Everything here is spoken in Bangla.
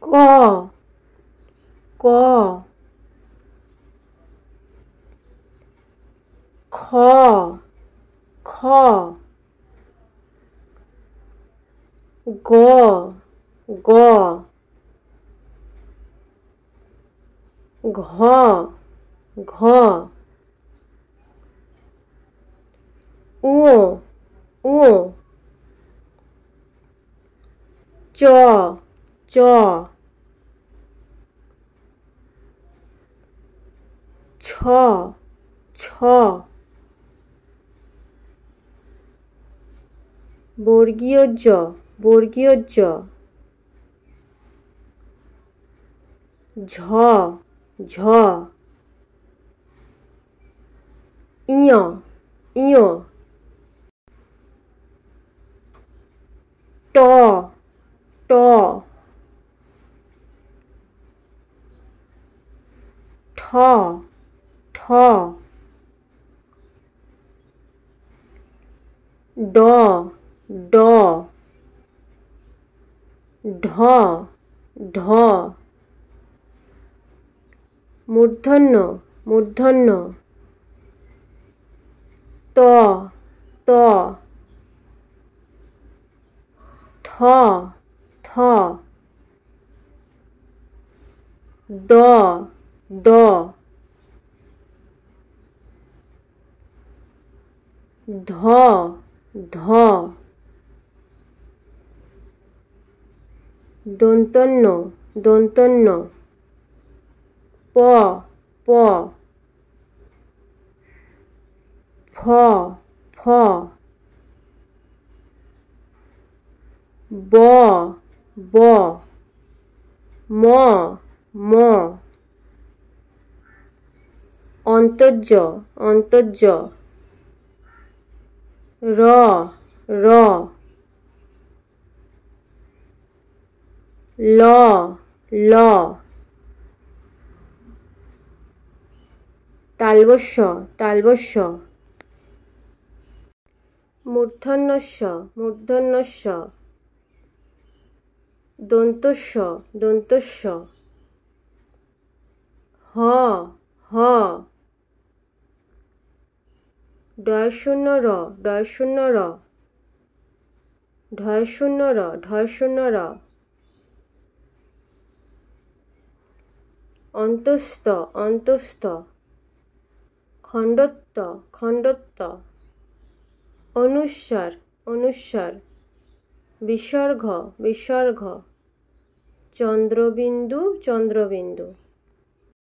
ক ক খ খ গ গ ঘ ঘ উ উ চ চ ছ ছ বর্গীয় জ বর্গীয় জ ঝ ঝ ইয় ইয় ট ট ঠ ঠ ড ড ঢ ঢ মূর্ধন্য মূর্ধন্য ত ত থ থ দ দ ধ ধ দন্তন্য দন্তন্য প প ফ ফ ব ব ম ম অন্তর্জ অন্তর্জ র র ল ল তালবস্য তালবস্য মূর্ধন্যস্য মূর্ধন্যস্য দন্তস্য দন্তস্য হ হ ডয়শূন্য র ডয়শূন্য র ঢয়শূন্য র ঢয়শূন্য র অন্তস্থ অন্তস্থ খণ্ডত্ব খণ্ডত্ব অনুস্বার অনুস্বার বিসর্গ বিসর্গ চন্দ্রবিন্দু চন্দ্রবিন্দু